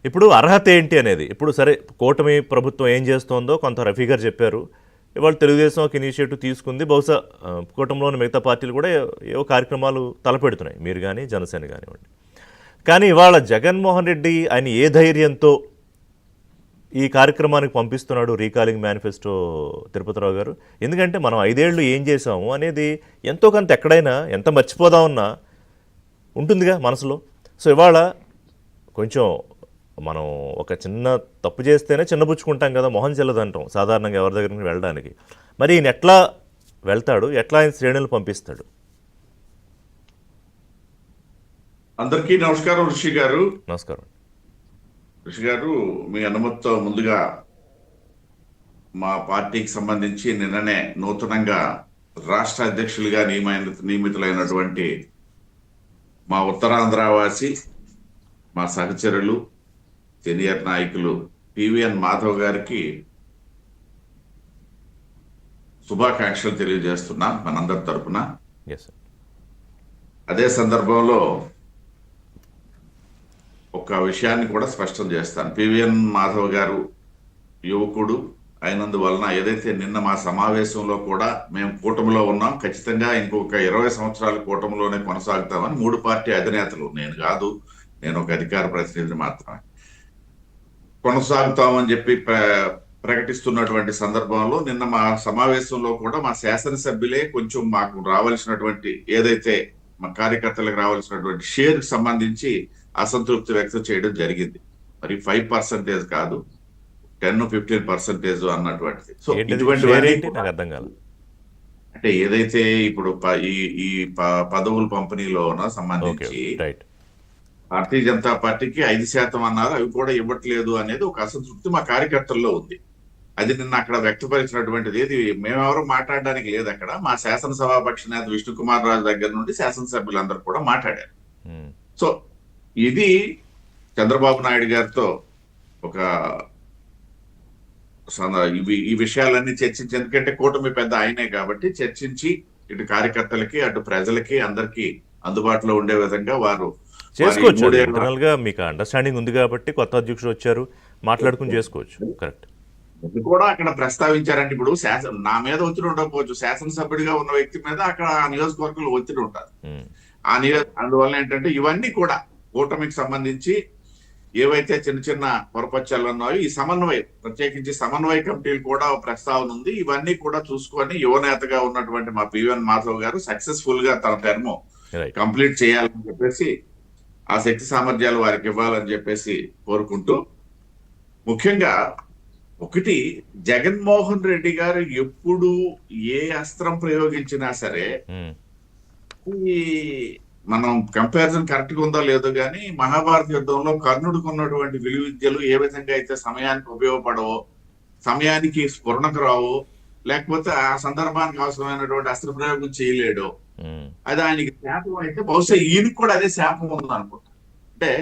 ఇప్పుడు అర్హత ఏంటి అనేది ఇప్పుడు సరే కూటమి ప్రభుత్వం ఏం చేస్తోందో కొంత రఫీ గారు చెప్పారు. ఇవాళ తెలుగుదేశం ఒక ఇనిషియేటివ్ తీసుకుంది. బహుశా కూటమిలోని మిగతా పార్టీలు కూడా ఏవో కార్యక్రమాలు తలపెడుతున్నాయి, మీరు కానీ జనసేన కానివ్వండి. కానీ ఇవాళ జగన్మోహన్ రెడ్డి ఆయన ఏ ధైర్యంతో ఈ కార్యక్రమానికి పంపిస్తున్నాడు రీకాలింగ్ మేనిఫెస్టో తిరుపతిరావు గారు? ఎందుకంటే మనం 5 ఏళ్ళు ఏం చేసాము అనేది ఎంతో కొంత ఎక్కడైనా ఎంత మర్చిపోదామన్నా ఉంటుందిగా మనసులో. సో ఇవాళ కొంచెం మనం ఒక చిన్న తప్పు చేస్తేనే చిన్నపుచ్చుకుంటాం కదా, మొహం చెల్లదంటాం సాధారణంగా ఎవరి దగ్గరికి వెళ్ళడానికి. మరి ఈయన ఎట్లా వెళ్తాడు, ఎట్లా ఆయన శ్రేణులు పంపిస్తాడు? అందరికీ నమస్కారం. ఋషి గారు నమస్కారం. ఋషి గారు, మీ అనుమతితో ముందుగా మా పార్టీకి సంబంధించి నిన్ననే నూతనంగా రాష్ట్ర అధ్యక్షులుగా నియమితులైనటువంటి మా ఉత్తరాంధ్రవాసి, మా సహచరులు, సీనియర్ నాయకులు పివిఎన్ మాధవ్ గారికి శుభాకాంక్షలు తెలియజేస్తున్నా మనందరి తరపున. అదే సందర్భంలో ఒక విషయాన్ని కూడా స్పష్టం చేస్తాను. పివిఎన్ మాధవ్ గారు యువకుడు అయినందువలన ఏదైతే నిన్న మా సమావేశంలో కూడా మేము కూటమిలో ఉన్నాం, ఖచ్చితంగా ఇంకొక 20 సంవత్సరాలు కూటమిలోనే కొనసాగుతామని 3 పార్టీ అధినేతలు, నేను కాదు, నేను ఒక అధికార ప్రతినిధి మాత్రమే, కొనసాగుతామని చెప్పి ప్రకటిస్తున్నటువంటి సందర్భంలో నిన్న మా సమావేశంలో కూడా మా శాసనసభ్యులే కొంచెం మాకు రావాల్సినటువంటి ఏదైతే మా కార్యకర్తలకు రావాల్సినటువంటి షేర్ సంబంధించి అసంతృప్తి వ్యక్తం చేయడం జరిగింది. మరి 5% కాదు, 10-15% అన్నటువంటిది. సో ఇటువంటి అంటే ఏదైతే ఇప్పుడు ఈ పదవుల పంపిణీలో సంబంధించి భారతీయ జనతా పార్టీకి 5% అన్నారు, అవి కూడా ఇవ్వట్లేదు అనేది ఒక అసంతృప్తి మా కార్యకర్తల్లో ఉంది. అది నిన్న అక్కడ వ్యక్తపరిచినటువంటిది ఏది మేమెవరూ మాట్లాడడానికి లేదు. అక్కడ మా శాసనసభాపక్ష నేత విష్ణుకుమార్ రాజు దగ్గర నుండి శాసనసభ్యులందరూ కూడా మాట్లాడారు. సో ఇది చంద్రబాబు నాయుడు గారితో ఒక ఈ విషయాలన్నీ చర్చించి, ఎందుకంటే కూటమి పెద్ద ఆయనే కాబట్టి చర్చించి ఇటు కార్యకర్తలకి అటు ప్రజలకి అందరికీ అందుబాటులో ఉండే విధంగా వారు చేసుకోవచ్చు. ఇంటర్నల్ గా మీకు అండర్స్టాండింగ్ ఉంది కాబట్టి కొత్త అధ్యక్షుడు వచ్చారు, మాట్లాడుకుని చేసుకోవచ్చు. కరెక్ట్. ఇది కూడా అక్కడ ప్రస్తావించారంటే ఇప్పుడు నా మీద ఒత్తిడి ఉండకపోవచ్చు, శాసనసభ్యుడిగా ఉన్న వ్యక్తి మీద అక్కడ ఆ నియోజకవర్గంలో ఒత్తిడి ఉంటారు. అందువల్ల ఏంటంటే ఇవన్నీ కూడా కూటమికి సంబంధించి ఏవైతే చిన్న చిన్న పొరపచ్చాలు ఉన్నాయో ఈ సమన్వయం, ప్రత్యేకించి సమన్వయ కమిటీలు కూడా ప్రస్తావన ఉంది. ఇవన్నీ కూడా చూసుకొని యువనేతగా ఉన్నటువంటి మా పివిఎన్ మాధవ్ గారు సక్సెస్ఫుల్ గా తన టర్మ్ కంప్లీట్ చేయాలని చెప్పేసి, ఆ శక్తి సామర్థ్యాలు వారికి ఇవ్వాలని చెప్పేసి కోరుకుంటూ, ముఖ్యంగా ఒకటి, జగన్మోహన్ రెడ్డి గారు ఎప్పుడు ఏ అస్త్రం ప్రయోగించినా సరే, ఈ మనం కంపారిజన్ కరెక్ట్ గా ఉందో లేదో కానీ మహాభారత యుద్ధంలో కర్ణుడికి ఉన్నటువంటి విలువిద్యలు ఏ విధంగా అయితే సమయానికి ఉపయోగపడవో, సమయానికి స్ఫురణకు రావు, లేకపోతే ఆ సందర్భానికి అవసరమైనటువంటి అస్త్ర ప్రయోగం చేయలేడు, అది ఆయనకి శాపం అయితే బహుశా ఈయనకి కూడా అదే శాపం ఉంది అనుకుంటా. అంటే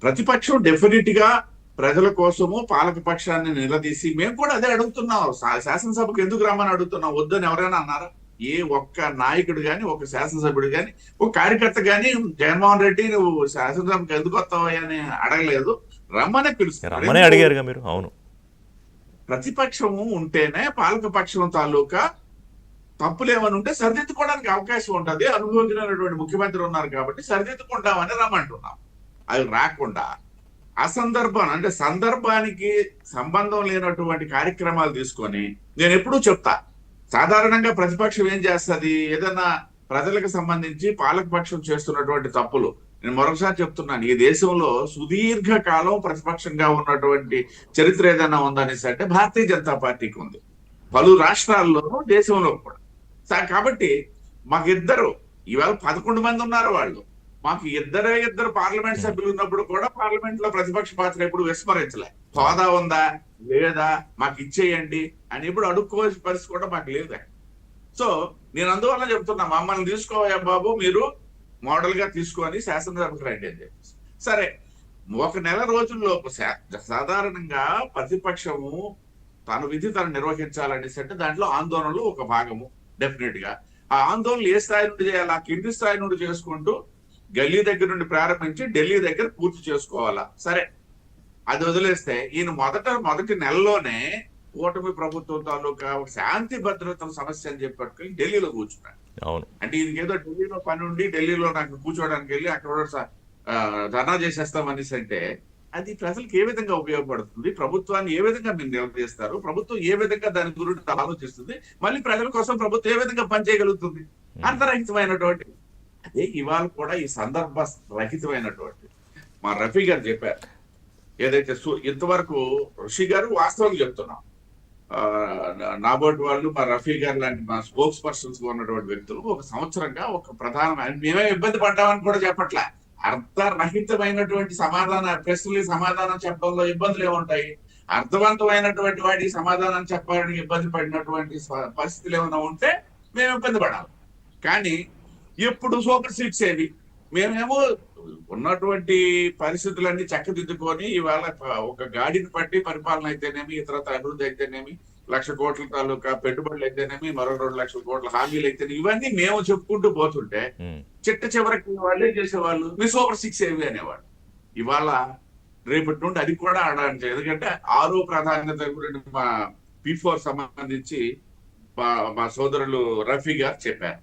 ప్రతిపక్షం డెఫినెట్ గా ప్రజల కోసము పాలక పక్షాన్ని నిలదీసి, మేము కూడా అదే అడుగుతున్నాం, శాసనసభకు ఎందుకు రమ్మని అడుగుతున్నాం, వద్దని ఎవరైనా అన్నారా? ఏ ఒక్క నాయకుడు గాని, ఒక శాసనసభ్యుడు గాని, ఒక కార్యకర్త గాని జగన్మోహన్ రెడ్డి నువ్వు శాసనసభకు ఎందుకు వస్తావు అని అడగలేదు, రమ్మనే పిలుస్తారు, అడిగారుగా మీరు. అవును, ప్రతిపక్షము ఉంటేనే పాలక పక్షం తాలూకా తప్పులేమని ఉంటే సరిదిద్దుకోవడానికి అవకాశం ఉంటుంది. అనుభవించినటువంటి ముఖ్యమంత్రి ఉన్నారు కాబట్టి సరిదిద్దుకుంటామని రమ్మంటున్నాం. అవి రాకుండా అంటే సందర్భానికి సంబంధం లేనటువంటి కార్యక్రమాలు తీసుకొని, నేను ఎప్పుడూ చెప్తా, సాధారణంగా ప్రతిపక్షం ఏం చేస్తుంది, ఏదైనా ప్రజలకు సంబంధించి పాలకపక్షం చేస్తున్నటువంటి తప్పులు, నేను మరొకసారి చెప్తున్నాను, ఈ దేశంలో సుదీర్ఘ కాలం ప్రతిపక్షంగా ఉన్నటువంటి చరిత్ర ఏదైనా ఉందనేసి అంటే భారతీయ జనతా పార్టీకి ఉంది, పలు రాష్ట్రాల్లోనూ దేశంలో కూడా. కాబట్టి మాకిద్దరు, ఇవాళ 11 మంది ఉన్నారు వాళ్ళు, మాకు ఇద్దరు పార్లమెంట్ సభ్యులు ఉన్నప్పుడు కూడా పార్లమెంట్ లో ప్రతిపక్ష పాత్ర ఎప్పుడు విస్మరించలే. హోదా ఉందా లేదా, మాకు ఇచ్చేయండి అని ఎప్పుడు అడుక్కోవాల్సిన పరిస్థితి కూడా మాకు లేదు. సో నేను అందువల్ల చెప్తున్నా, మమ్మల్ని తీసుకోవా బాబు, మీరు మోడల్ గా తీసుకొని శాసనసభకు రండి అని చెప్పేసి. సరే, 1 నెల రోజుల్లో సాధారణంగా ప్రతిపక్షము తన విధి తను నిర్వహించాలనేసి అంటే దాంట్లో ఆందోళనలు ఒక భాగము. డెఫినెట్ గా ఆ ఆందోళనలు ఏ స్థాయి నుండి చేయాలి, ఆ కింది స్థాయి నుండి చేసుకుంటూ గల్లీ దగ్గర నుండి ప్రారంభించి ఢిల్లీ దగ్గర పూర్తి చేసుకోవాలా. సరే, అది వదిలేస్తే ఈయన మొదటి నెలలోనే కూటమి ప్రభుత్వం తాలూకా శాంతి భద్రతల సమస్య అని చెప్పి పట్టుకుని ఢిల్లీలో కూర్చున్నాడు. అవును. అంటే ఈయనకి ఏదో ఢిల్లీలో పని ఉండి ఢిల్లీలో నాకు కూర్చోవడానికి వెళ్ళి అక్కడ ధర్నా చేసేస్తామనేసి అంటే అది ప్రజలకు ఏ విధంగా ఉపయోగపడుతుంది, ప్రభుత్వాన్ని ఏ విధంగా మీరు నిలదీస్తారు, ప్రభుత్వం ఏ విధంగా దాని గురించి ఆలోచిస్తుంది, మళ్ళీ ప్రజల కోసం ప్రభుత్వం ఏ విధంగా పనిచేయగలుగుతుంది? అర్థరహితమైనటువంటి అదే ఇవాళ కూడా ఈ సందర్భ రహితమైనటువంటి మా రఫీ గారు చెప్పారు. ఏదైతే ఇంతవరకు ఋషి గారు వాస్తవం చెప్తున్నాం, నాబోటి వాళ్ళు మా రఫీ గారు లాంటి మా స్పోక్స్ పర్సన్స్ గా ఉన్నటువంటి వ్యక్తులు ఒక సంవత్సరంగా ఒక ప్రధానమైన మేమే ఇబ్బంది పడ్డామని కూడా చెప్పట్లే, అర్థరహితమైనటువంటి ప్రశ్నలు సమాధానం చెప్పడంలో ఇబ్బందులు ఏముంటాయి, అర్థవంతమైనటువంటి వాటికి సమాధానం చెప్పడానికి ఇబ్బంది పడినటువంటి పరిస్థితులు ఏమైనా ఉంటే మేము ఇబ్బంది పడాలి. కానీ ఎప్పుడు సూపర్ సీట్స్ ఏవి, మేమేమో ఉన్నటువంటి పరిస్థితులన్నీ చక్కదిద్దుకొని ఇవాళ ఒక గాడిని పట్టి పరిపాలన అయితేనేమి, ఇతరత అభివృద్ధి అయితేనేమి, 1,00,000 కోట్ల తాలూకా పెట్టుబడులు అయితేనేమి, మరో 2,00,000 కోట్ల హామీలు అయితేనేమి, ఇవన్నీ మేము చెప్పుకుంటూ పోతుంటే చివరికి వాళ్ళే చేసేవాళ్ళు మీ సూపర్ సిక్స్ ఏవి అనేవాళ్ళు. ఇవాళ రేపటి నుండి అది కూడా ఆడడానికి, ఎందుకంటే 6వ ప్రాధాన్యత గురించి మా P4 సంబంధించి మా సోదరులు రఫీ గారు చెప్పారు.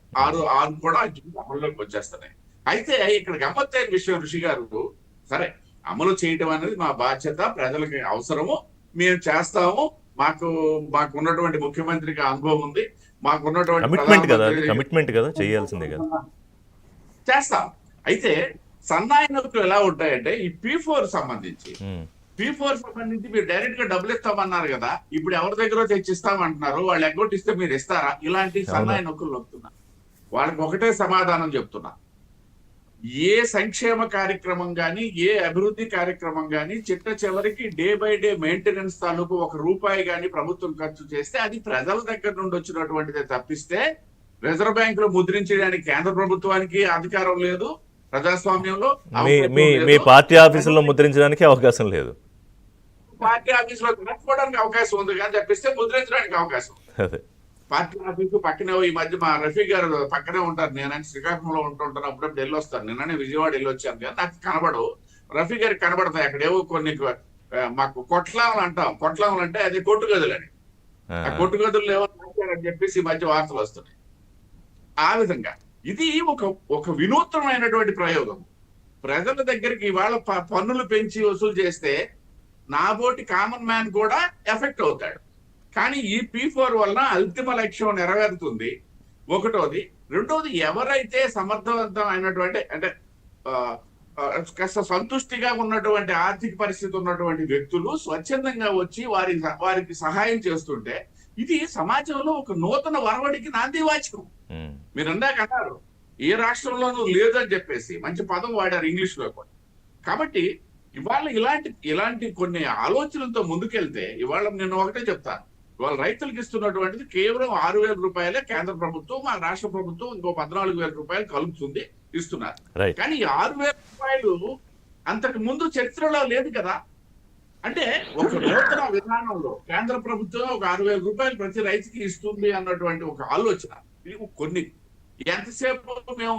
6 కూడా అమల్లోకి వచ్చేస్తున్నాయి. అయితే ఇక్కడ గమ్మత్తైన విషయం ఋషి గారు, సరే అమలు చేయటం అనేది మా బాధ్యత, ప్రజలకి అవసరము, మేము చేస్తాము, మాకు ఉన్నటువంటి ముఖ్యమంత్రికి అనుభవం ఉంది, మాకున్నటువంటి కమిట్మెంట్ కదా, చేయాల్సిందే కదా, చేస్తాం. అయితే సన్నాయి నౌకలు ఎలా ఉంటాయంటే ఈ P4 సంబంధించి మీరు డైరెక్ట్ గా డబ్బులు ఇస్తామన్నారు కదా, ఇప్పుడు ఎవరి దగ్గర తెచ్చిస్తామంటున్నారు, వాళ్ళు ఎగ్గొట్టిస్తే మీరు ఇస్తారా? ఇలాంటి సన్నాయి నౌకలు నొక్కుతున్నారు. వాళ్ళకి ఒకటే సమాధానం చెప్తున్నా, ఏ సంక్షేమ కార్యక్రమం గాని, ఏ అభివృద్ధి కార్యక్రమం గాని చివరికి డే బై డే మెయింటెనెన్స్ తాలూకు 1 రూపాయి గాని ప్రభుత్వం ఖర్చు చేస్తే అది ప్రజల దగ్గర నుండి వచ్చినటువంటిదే తప్పిస్తే రిజర్వ్ బ్యాంక్ లో ముద్రించడానికి కేంద్ర ప్రభుత్వానికి అధికారం లేదు. ప్రజాస్వామ్యంలో మీ పార్టీ ఆఫీసులో ముద్రించడానికి అవకాశం లేదు, పార్టీ ఆఫీసులో కట్టుకోవడానికి అవకాశం ఉంది కానీ తప్పిస్తే ముద్రించడానికి అవకాశం. పార్టీ ఆఫీసు పక్కనే, ఈ మధ్య మా రఫీ గారు పక్కనే ఉంటారు, నేను శ్రీకాకుళంలో ఉంటుంటాను, అప్పుడప్పుడు వెళ్ళి వస్తాను. నిన్ననే విజయవాడ వెళ్ళి వచ్చాను కానీ నాకు కనబడవు, రఫీ గారికి కనబడతాయి. అక్కడేవో కొన్ని మాకు కొట్లాములు అంటాం, కొట్లాములు అంటే అది కొట్టుగదులని, ఆ కొట్టుగదులు ఏవో అని చెప్పేసి ఈ మధ్య వార్తలు వస్తున్నాయి. ఆ విధంగా ఇది ఒక వినూత్నమైనటువంటి ప్రయోగం. ప్రజల దగ్గరికి ఇవాళ పన్నులు పెంచి వసూలు చేస్తే నాబోటి కామన్ మ్యాన్ కూడా ఎఫెక్ట్ అవుతాడు. కానీ ఈ P4 వలన అంతిమ లక్ష్యం నెరవేరుతుంది, ఒకటోది. రెండోది, ఎవరైతే సమర్థవంతమైనటువంటి అంటే కాస్త సంతుష్టిగా ఉన్నటువంటి ఆర్థిక పరిస్థితి ఉన్నటువంటి వ్యక్తులు స్వచ్ఛందంగా వచ్చి వారికి సహాయం చేస్తుంటే ఇది సమాజంలో ఒక నూతన వరవడికి నాంది వాచకం. మీరు ఇందాక అన్నారు ఏ రాష్ట్రంలోనూ లేదని చెప్పేసి, మంచి పదం వాడారు ఇంగ్లీష్ లో కూడా. కాబట్టి ఇవాళ ఇలాంటి కొన్ని ఆలోచనలతో ముందుకెళ్తే, ఇవాళ నేను ఒకటే చెప్తాను, ఇవాళ రైతులకు ఇస్తున్నటువంటిది కేవలం 6,000 రూపాయలే కేంద్ర ప్రభుత్వం, మా రాష్ట్ర ప్రభుత్వం ఇంకో 14,000 రూపాయలు కలుపుతుంది, ఇస్తున్నారు. కానీ ఈ 6,000 రూపాయలు అంతకు ముందు చరిత్రలో లేదు కదా. అంటే ఒక నూతన విధానంలో కేంద్ర ప్రభుత్వం ఒక 6,000 రూపాయలు ప్రతి రైతుకి ఇస్తుంది అన్నటువంటి ఒక ఆలోచన. కొన్ని ఎంతసేపు మేము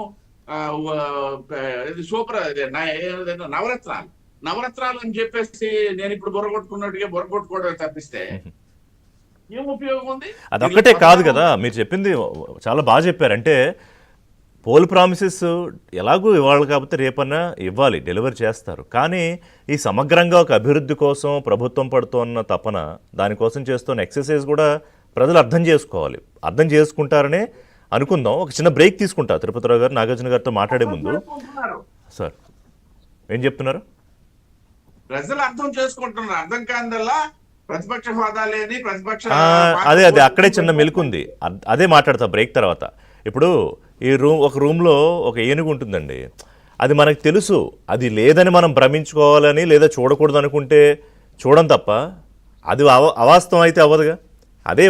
నవరత్నాలు అని చెప్పేసి నేను ఇప్పుడు బుర్రగొట్టుకున్నట్టుగా బుర్రగొట్టుకోవడం తప్పిస్తే ఏం ఉపయోగం ఉంది? అదొక్కటే కాదు కదా, మీరు చెప్పింది చాలా బాగా చెప్పారు. అంటే పోల్ ప్రామిసెస్ ఎలాగూ ఇవ్వాలి కాబట్టి రేపన్నా ఇవ్వాలి, డెలివరీ చేస్తారు. కానీ ఈ సమగ్రంగా ఒక అభివృద్ధి కోసం ప్రభుత్వం పడుతున్న తపన, దానికోసం చేస్తున్న ఎక్సర్సైజ్ కూడా ప్రజలు అర్థం చేసుకోవాలి. అర్థం చేసుకుంటారనే అనుకుందాం. ఒక చిన్న బ్రేక్ తీసుకుంటా తిరుపతిరావు గారు, నాగార్జున గారితో మాట్లాడే ముందు. సార్ ఏం చెప్తున్నారు? ప్రజలు అర్థం చేసుకుంటున్నారు. అర్థం కాదల్లా ప్రతిపక్ష హోదా లేని ప్రతిపక్ష అదే అక్కడే చిన్న మెలుకుంది, అదే మాట్లాడతా బ్రేక్ తర్వాత. ఇప్పుడు ఒక రూమ్లో ఒక ఏనుగు ఉంటుందండి, అది మనకు తెలుసు, అది లేదని మనం భ్రమించుకోవాలని లేదా చూడకూడదు అనుకుంటే చూడం తప్ప, అది అవాస్తవం అయితే అవ్వదుగా. అదే